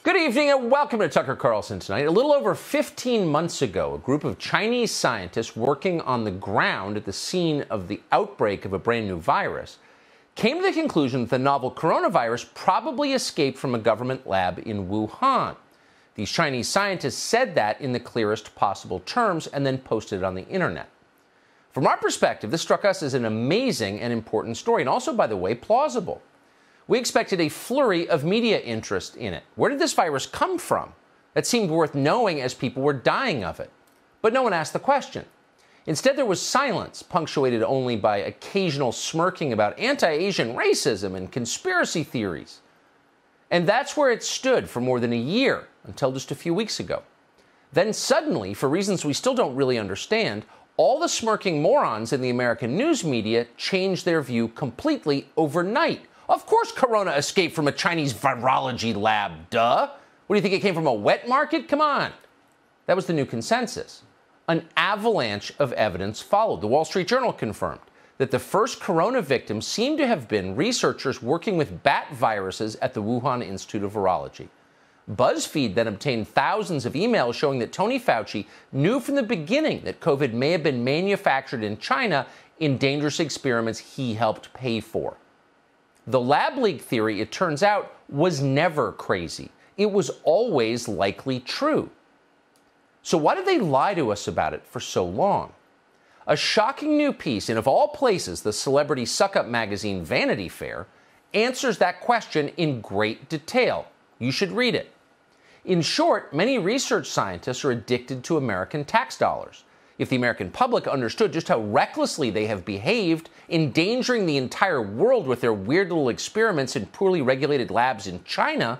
Good evening and welcome to Tucker Carlson Tonight. A little over 15 months ago, a group of Chinese scientists working on the ground at the scene of the outbreak of a brand new virus came to the conclusion that the novel coronavirus probably escaped from a government lab in Wuhan. These Chinese scientists said that in the clearest possible terms and then posted it on the internet. From our perspective, this struck us as an amazing and important story, and also, by the way, plausible. We expected a flurry of media interest in it. Where did this virus come from? That seemed worth knowing as people were dying of it. But no one asked the question. Instead, there was silence, punctuated only by occasional smirking about anti-Asian racism and conspiracy theories. And that's where it stood for more than a year, until just a few weeks ago. Then suddenly, for reasons we still don't really understand, all the smirking morons in the American news media changed their view completely overnight. Of course Corona escaped from a Chinese virology lab, duh. What do you think, it came from a wet market? Come on. That was the new consensus. An avalanche of evidence followed. The Wall Street Journal confirmed that the first Corona victims seemed to have been researchers working with bat viruses at the Wuhan Institute of Virology. BuzzFeed then obtained thousands of emails showing that Tony Fauci knew from the beginning that COVID may have been manufactured in China in dangerous experiments he helped pay for. The lab leak theory, it turns out, was never crazy. It was always likely true. So why did they lie to us about it for so long? A shocking new piece in, of all places, the celebrity suck-up magazine Vanity Fair answers that question in great detail. You should read it. In short, many research scientists are addicted to American tax dollars. If the American public understood just how recklessly they have behaved, endangering the entire world with their weird little experiments in poorly regulated labs in China,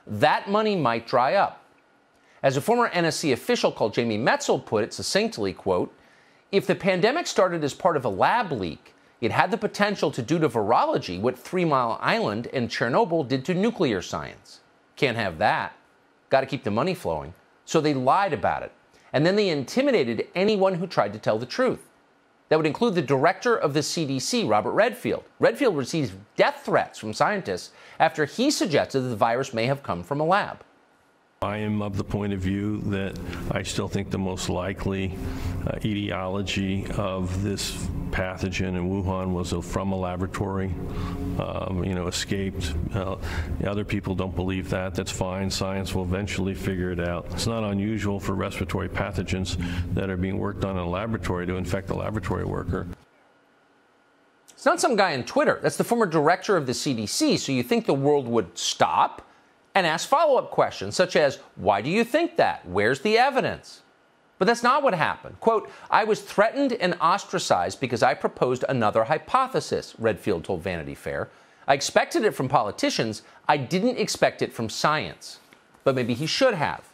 that money might dry up. As a former NSC official called Jamie Metzel put it succinctly, quote, "If the pandemic started as part of a lab leak, it had the potential to do to virology what 3 Mile Island and Chernobyl did to nuclear science. Can't have that. Got to keep the money flowing." So they lied about it. And then they intimidated anyone who tried to tell the truth. That would include the director of the CDC, Robert Redfield. Redfield received death threats from scientists after he suggested that the virus may have come from a lab. I am of the point of view that I still think the most likely etiology of this pathogen in Wuhan was from a laboratory, escaped. Other people don't believe that. That's fine. Science will eventually figure it out. It's not unusual for respiratory pathogens that are being worked on in a laboratory to infect a laboratory worker. It's not some guy on Twitter. That's the former director of the CDC, so you think the world would stop and ask follow-up questions such as, why do you think that? Where's the evidence? But that's not what happened. Quote, "I was threatened and ostracized because I proposed another hypothesis," Redfield told Vanity Fair. "I expected it from politicians. I didn't expect it from science." But maybe he should have.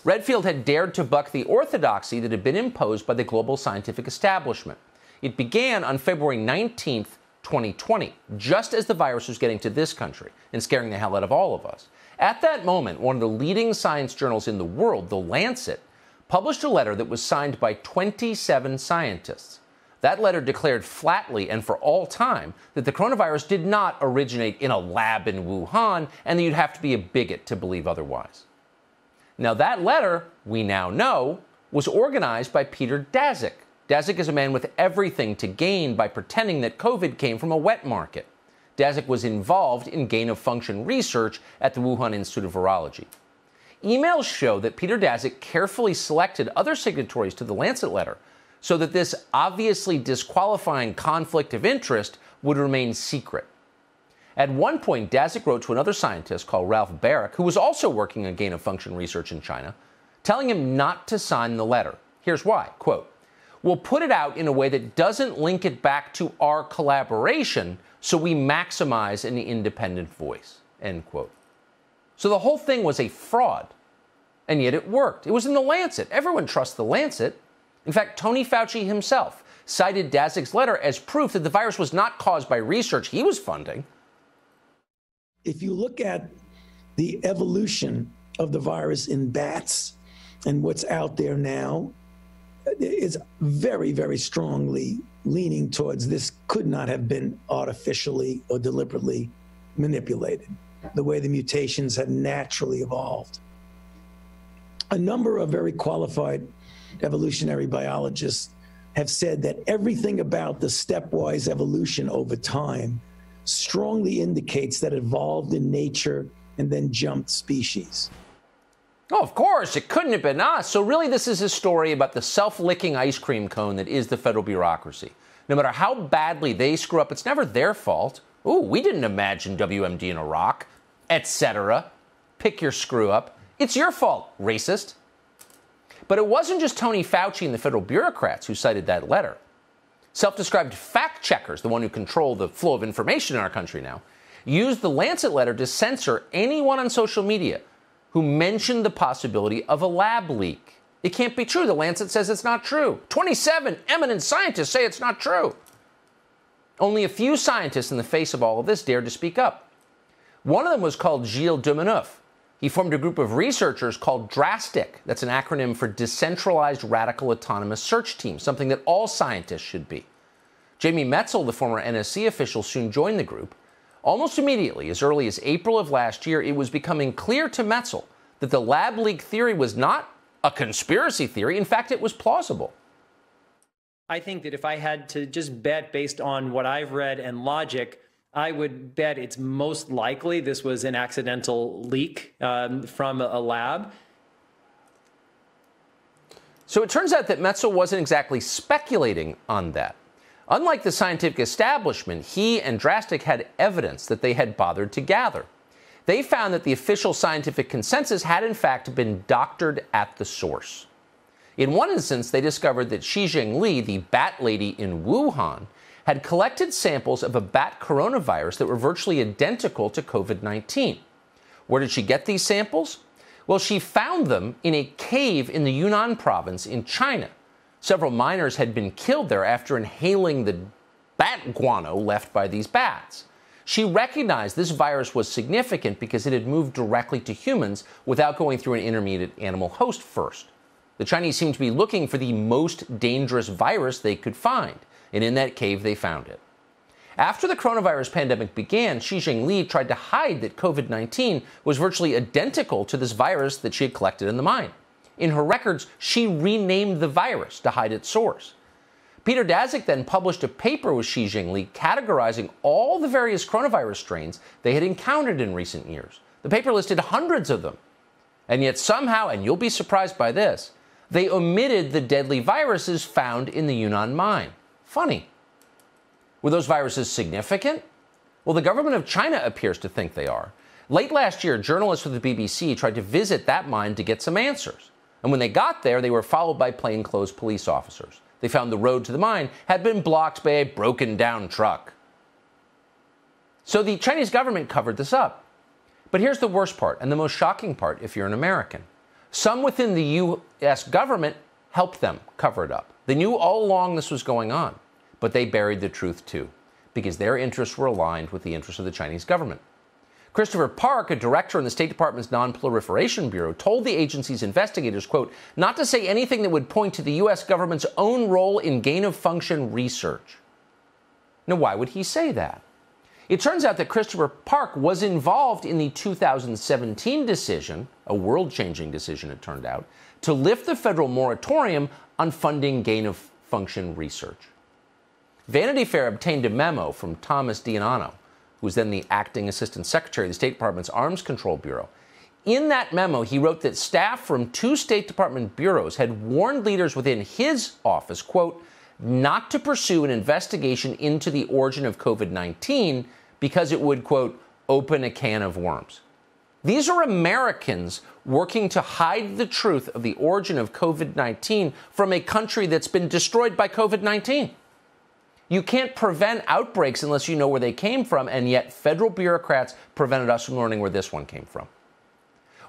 Redfield had dared to buck the orthodoxy that had been imposed by the global scientific establishment. It began on February 19th, 2020, just as the virus was getting to this country and scaring the hell out of all of us. At that moment, one of the leading science journals in the world, The Lancet, published a letter that was signed by 27 scientists. That letter declared flatly and for all time that the coronavirus did not originate in a lab in Wuhan and that you'd have to be a bigot to believe otherwise. Now, that letter, we now know, was organized by Peter Daszak. Daszak is a man with everything to gain by pretending that COVID came from a wet market. Daszak was involved in gain-of-function research at the Wuhan Institute of Virology. Emails show that Peter Daszak carefully selected other signatories to the Lancet letter so that this obviously disqualifying conflict of interest would remain secret. At one point, Daszak wrote to another scientist called Ralph Baric, who was also working on gain-of-function research in China, telling him not to sign the letter. Here's why, quote, "We'll put it out in a way that doesn't link it back to our collaboration, so we maximize an independent voice," end quote. So the whole thing was a fraud, and yet it worked. It was in the Lancet. Everyone trusts the Lancet. In fact, Tony Fauci himself cited Daszak's letter as proof that the virus was not caused by research he was funding. If you look at the evolution of the virus in bats and what's out there now, it's very, very strongly leaning towards this could not have been artificially or deliberately manipulated. the way the mutations had naturally evolved. A number of very qualified evolutionary biologists have said that everything about the stepwise evolution over time strongly indicates that it evolved in nature and then jumped species. Oh, of course, it couldn't have been us. So really, this is a story about the self-licking ice cream cone that is the federal bureaucracy. No matter how badly they screw up, it's never their fault. Ooh, we didn't imagine WMD in Iraq, etc. Pick your screw up. It's your fault, racist. But it wasn't just Tony Fauci and the federal bureaucrats who cited that letter. Self-described fact checkers, the one who control the flow of information in our country now, used the Lancet letter to censor anyone on social media who mentioned the possibility of a lab leak. It can't be true. The Lancet says it's not true. 27 eminent scientists say it's not true. Only a few scientists in the face of all of this dared to speak up. One of them was called Gilles Dumaneuf. He formed a group of researchers called DRASTIC. That's an acronym for Decentralized Radical Autonomous Search Team, something that all scientists should be. Jamie Metzl, the former NSC official, soon joined the group. Almost immediately, as early as April of last year, it was becoming clear to Metzl that the lab leak theory was not a conspiracy theory. In fact, it was plausible. I think that if I had to just bet based on what I've read and logic, I would bet it's most likely this was an accidental leak from a lab. So it turns out that Metzl wasn't exactly speculating on that. Unlike the scientific establishment, he and DRASTIC had evidence that they had bothered to gather. They found that the official scientific consensus had in fact been doctored at the source. In one instance, they discovered that Xizheng Li, the bat lady in Wuhan, had collected samples of a bat coronavirus that were virtually identical to COVID-19. Where did she get these samples? Well, she found them in a cave in the Yunnan province in China. Several miners had been killed there after inhaling the bat guano left by these bats. She recognized this virus was significant because it had moved directly to humans without going through an intermediate animal host first. The Chinese seemed to be looking for the most dangerous virus they could find, and in that cave they found it. After the coronavirus pandemic began, Xizheng Li tried to hide that COVID-19 was virtually identical to this virus that she had collected in the mine. In her records, she renamed the virus to hide its source. Peter Daszak then published a paper with Xizheng Li categorizing all the various coronavirus strains they had encountered in recent years. The paper listed hundreds of them. And yet somehow, and you'll be surprised by this, they omitted the deadly viruses found in the Yunnan mine. Funny. Were those viruses significant? Well, the government of China appears to think they are. Late last year, journalists with the BBC tried to visit that mine to get some answers. And when they got there, they were followed by plainclothes police officers. They found the road to the mine had been blocked by a broken-down truck. So the Chinese government covered this up. But here's the worst part, and the most shocking part if you're an American. Some within the U.S. government helped them cover it up. They knew all along this was going on, but they buried the truth too, because their interests were aligned with the interests of the Chinese government. Christopher Park, a director in the State Department's Non-Proliferation Bureau, told the agency's investigators, quote, not to say anything that would point to the U.S. government's own role in gain-of-function research. Now, why would he say that? It turns out that Christopher Park was involved in the 2017 decision, a world-changing decision it turned out, to lift the federal moratorium on funding gain-of-function research. Vanity Fair obtained a memo from Thomas D'Annunzio, who was then the acting assistant secretary of the State Department's Arms Control Bureau. In that memo, he wrote that staff from 2 State Department bureaus had warned leaders within his office, quote, not to pursue an investigation into the origin of COVID-19 because it would, quote, open a can of worms. These are Americans working to hide the truth of the origin of COVID-19 from a country that's been destroyed by COVID-19. You can't prevent outbreaks unless you know where they came from, and yet federal bureaucrats prevented us from learning where this one came from.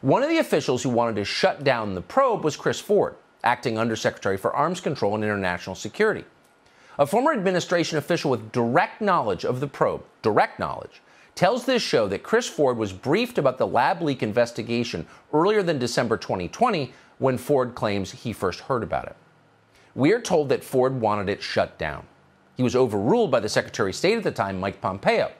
One of the officials who wanted to shut down the probe was Chris Ford, acting Undersecretary for Arms Control and International Security. A former administration official with direct knowledge of the probe, tells this show that Chris Ford was briefed about the lab leak investigation earlier than December 2020, when Ford claims he first heard about it. We are told that Ford wanted it shut down. He was overruled by the Secretary of State at the time, Mike Pompeo.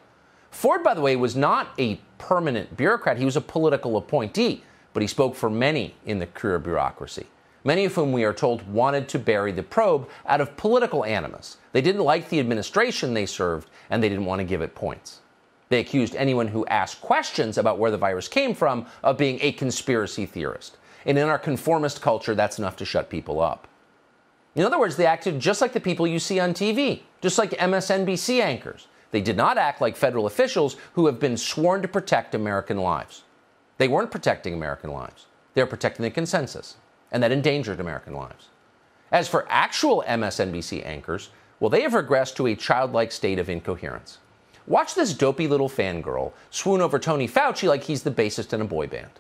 Ford, by the way, was not a permanent bureaucrat. He was a political appointee, but he spoke for many in the career bureaucracy, many of whom we are told wanted to bury the probe out of political animus. They didn't like the administration they served, and they didn't want to give it points. They accused anyone who asked questions about where the virus came from of being a conspiracy theorist. And in our conformist culture, that's enough to shut people up. In other words, they acted just like the people you see on TV, just like MSNBC anchors. They did not act like federal officials who have been sworn to protect American lives. They weren't protecting American lives. They were protecting the consensus, and that endangered American lives. As for actual MSNBC anchors, well, they have regressed to a childlike state of incoherence. Watch this dopey little fangirl swoon over Tony Fauci like he's the bassist in a boy band.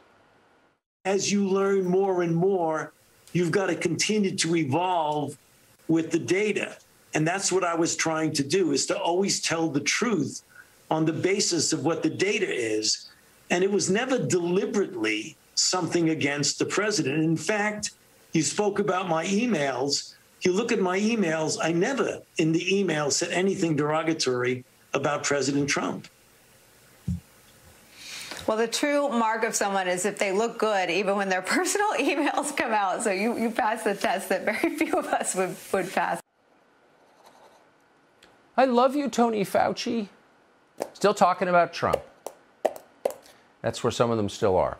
As you learn more and more, you've got to continue to evolve with the data. And that's what I was trying to do, is to always tell the truth on the basis of what the data is. And it was never deliberately something against the president. In fact, you spoke about my emails. You look at my emails, I never in the email said anything derogatory about President Trump. Well, the true mark of someone is if they look good, even when their personal emails come out. So you passed the test that very few of us would pass. I love you, Tony Fauci. Still talking about Trump. That's where some of them still are.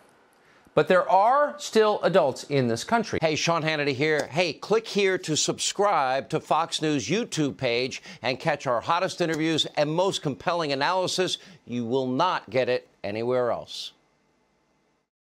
But there are still adults in this country. Hey, Sean Hannity here. Hey, click here to subscribe to Fox News YouTube page and catch our hottest interviews and most compelling analysis. You will not get it anywhere else.